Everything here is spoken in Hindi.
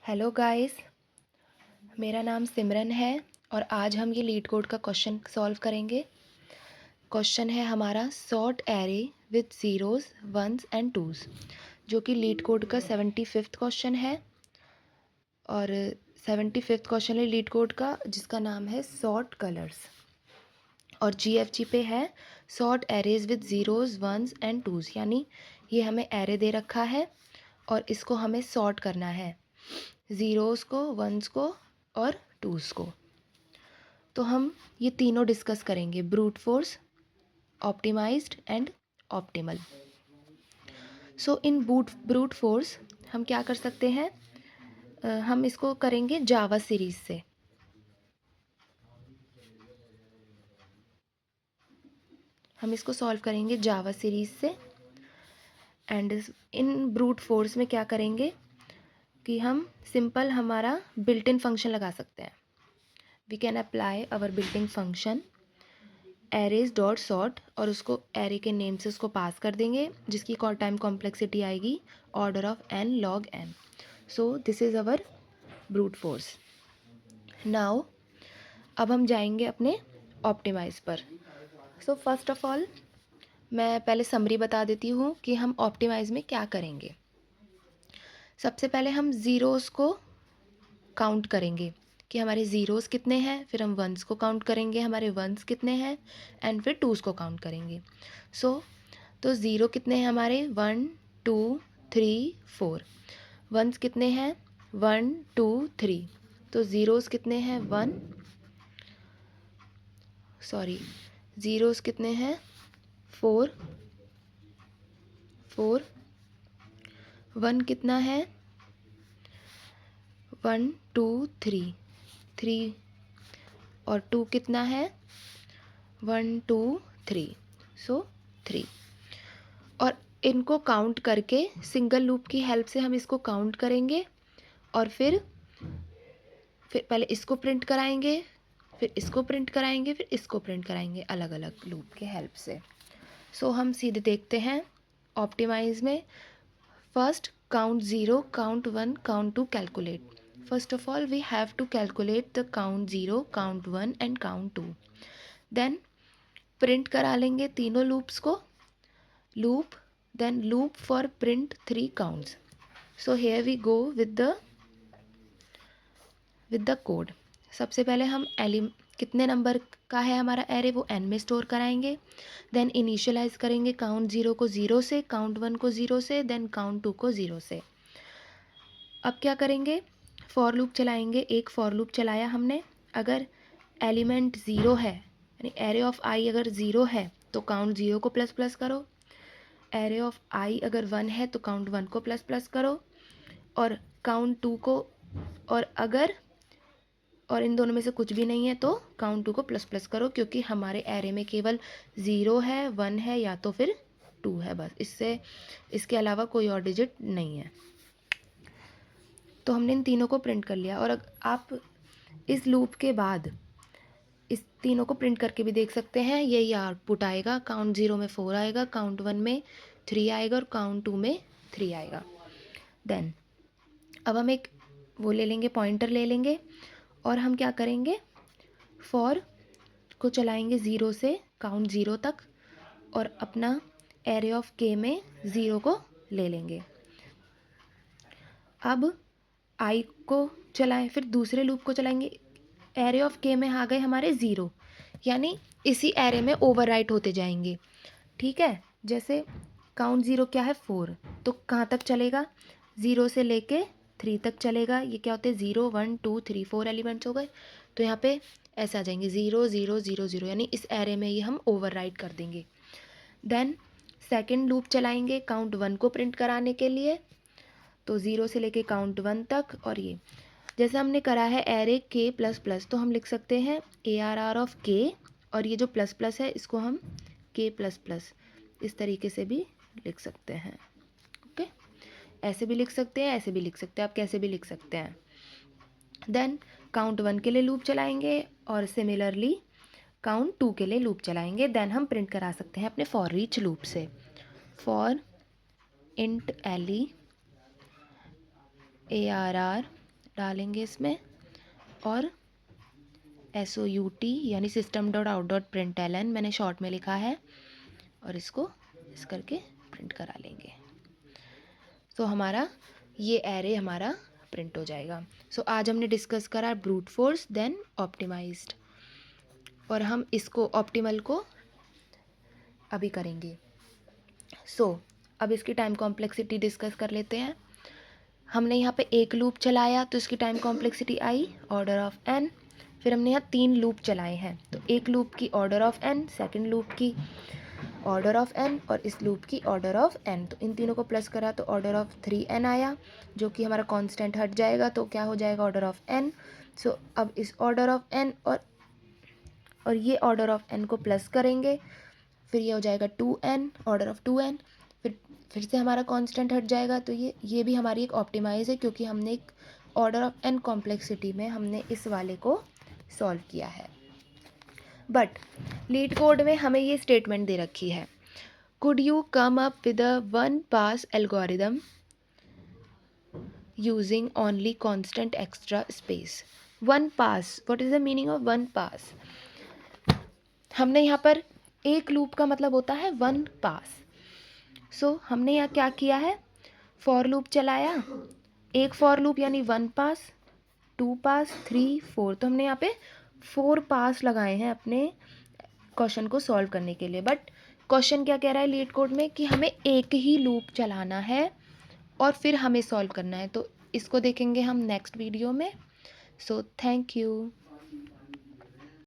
हेलो गाइस, मेरा नाम सिमरन है और आज हम ये लीड कोड का क्वेश्चन सॉल्व करेंगे। क्वेश्चन है हमारा sort array with zeros, ones and twos, जो कि लीड कोड का 75th क्वेश्चन है। और 75th क्वेश्चन है लीड कोड का, जिसका नाम है सॉर्ट कलर्स। और जीएफजी पे है sort arrays with zeros, ones and twos, यानी ये हमें एरे दे रखा है और इसको हमें सॉर्ट करना है, ज़ीरोज़ को, वंस को और टूज़ को। तो हम ये तीनों डिस्कस करेंगे, brute force, optimised and optimal. So in brute force हम क्या कर सकते हैं, हम इसको करेंगे जावा सीरीज से। हम इसको सॉल्व करेंगे जावा सीरीज से। एंड इन ब्रूट फोर्स में क्या करेंगे कि हम सिंपल हमारा बिल्ट इन फंक्शन लगा सकते हैं। We can apply our built in function arrays dot sort, और उसको एरे के नेम से उसको पास कर देंगे, जिसकी टाइम कॉम्प्लेक्सिटी आएगी order of n log n। So this is our brute force. Now अब हम जाएंगे अपने ऑप्टिमाइज पर। सो फर्स्ट ऑफ ऑल मैं पहले समरी बता देती हूँ कि हम ऑप्टिमाइज में क्या करेंगे। सबसे पहले हम ज़ीरोज़ को काउंट करेंगे कि हमारे ज़ीरोज़ कितने हैं, फिर हम वंस को काउंट करेंगे हमारे वंस कितने हैं, एंड फिर टूज़ को काउंट करेंगे। तो ज़ीरो कितने हैं हमारे, 1 2 3 4। वंस कितने हैं, 1 2 3। तो ज़ीरोज़ कितने हैं, ज़ीरोज़ कितने हैं, 4 4। वन कितना है, 1 2 3 3। और टू कितना है, 1 2 3। सो 3। और इनको काउंट करके सिंगल लूप की हेल्प से हम इसको काउंट करेंगे, और फिर पहले इसको प्रिंट कराएंगे, फिर इसको प्रिंट कराएंगे, फिर इसको प्रिंट कराएंगे अलग अलग लूप के हेल्प से। सो हम सीधे देखते हैं ऑप्टिमाइज में। First count 0, count 1, count 2 calculate. First of all we have to calculate the count 0, count 1 and count 2। Then print करा लेंगे तीनों लूप्स को, loop then loop for print 3 counts. So here we go with the code. सबसे पहले हम कितने नंबर का है हमारा एरे, वो n में स्टोर कराएंगे। देन इनिशियलाइज करेंगे काउंट 0 को 0 से, काउंट 1 को 0 से, देन काउंट 2 को 0 से। अब क्या करेंगे, फॉर लूप चलाएंगे। एक फॉर लूप चलाया हमने, अगर एलिमेंट 0 है, यानी एरे ऑफ आई अगर 0 है तो काउंट 0 को प्लस प्लस करो। एरे ऑफ आई अगर 1 है तो काउंट 1 को प्लस प्लस करो, और काउंट 2 को, और इन दोनों में से कुछ भी नहीं है तो काउंट 2 को प्लस प्लस करो, क्योंकि हमारे एरे में केवल 0 है, 1 है या तो फिर 2 है, बस इसके अलावा कोई और डिजिट नहीं है। तो हमने इन तीनों को प्रिंट कर लिया। और आप इस लूप के बाद इस तीनों को प्रिंट करके भी देख सकते हैं। यही आउटपुट आएगा, काउंट 0 में 4 आएगा, काउंट 1 में 3 आएगा और काउंट 2 में 3 आएगा। देन अब हम एक वो ले लेंगे, पॉइंटर ले लेंगे, और हम क्या करेंगे, फॉर को चलाएंगे 0 से काउंट 0 तक, और अपना एरे ऑफ के में 0 को ले लेंगे। अब आई को चलाएं, फिर दूसरे लूप को चलाएंगे। एरे ऑफ के में आ गए हमारे 0, यानी इसी एरे में ओवरराइट होते जाएंगे। ठीक है, जैसे काउंट 0 क्या है, 4, तो कहाँ तक चलेगा, 0 से लेके 3 तक चलेगा। ये क्या होते हैं, 0 1 2 3 4 एलिमेंट्स हो गए। तो यहाँ पे ऐसे आ जाएंगे 0 0 0 0, यानी इस एरे में ये हम ओवरराइट कर देंगे। देन सेकेंड लूप चलाएंगे काउंट 1 को प्रिंट कराने के लिए, तो 0 से लेके काउंट 1 तक। और ये जैसे हमने करा है एरे के प्लस प्लस, तो हम लिख सकते हैं ARR ऑफ के, और ये जो प्लस प्लस है इसको हम के प्लस प्लस इस तरीके से भी लिख सकते हैं। ओके, ऐसे भी लिख सकते हैं, ऐसे भी लिख सकते हैं, आप कैसे भी लिख सकते हैं। देन काउंट 1 के लिए लूप चलाएंगे, और सिमिलरली काउंट 2 के लिए लूप चलाएंगे। देन हम प्रिंट करा सकते हैं अपने फॉर रीच लूप से, फॉर इंट एली ARR डालेंगे इसमें और SOUT यानी system.out.println मैंने शॉर्ट में लिखा है और इसको इस करके प्रिंट करा लेंगे। तो हमारा ये एरे हमारा प्रिंट हो जाएगा। सो आज हमने डिस्कस करा ब्रूट फोर्स देन ऑप्टिमाइज्ड, और हम इसको ऑप्टिमल को अभी करेंगे। अब इसकी टाइम कॉम्प्लेक्सिटी डिस्कस कर लेते हैं। हमने यहाँ पे एक लूप चलाया तो इसकी time complexity I order of n। फिर हमने यहाँ 3 लूप चलाए हैं तो एक लूप की order of n, second loop की ऑर्डर ऑफ n और इस लूप की ऑर्डर ऑफ n। तो इन तीनों को प्लस करा तो ऑर्डर ऑफ 3n आया, जो कि हमारा कांस्टेंट हट जाएगा तो क्या हो जाएगा ऑर्डर ऑफ n। सो अब इस ऑर्डर ऑफ n और ये ऑर्डर ऑफ n को प्लस करेंगे, फिर ये हो जाएगा 2n ऑर्डर ऑफ 2n। फिर से हमारा कांस्टेंट हट जाएगा तो ये भी हमारी एक ऑप्टिमाइज है, क्योंकि हमने एक ऑर्डर ऑफ n कॉम्प्लेक्सिटी में हमने इस वाले को सॉल्व किया है। बट लीड कोड में हमें ये स्टेटमेंट दे रखी है, could you come up with a 1 pass algorithm using only constant extra space. 1 pass, what is the meaning of 1 पास? हमने यहाँ पर एक लूप का मतलब होता है 1 पास। सो हमने यहाँ क्या किया है, फॉर लूप चलाया, एक फॉर लूप यानी 1 पास, 2 पास, 3, 4। तो हमने यहाँ पे 4 पास लगाए हैं अपने क्वेश्चन को सॉल्व करने के लिए। बट क्वेश्चन क्या कह रहा है लीड कोड में कि हमें एक ही लूप चलाना है और फिर हमें सॉल्व करना है। तो इसको देखेंगे हम नेक्स्ट वीडियो में। So thank you.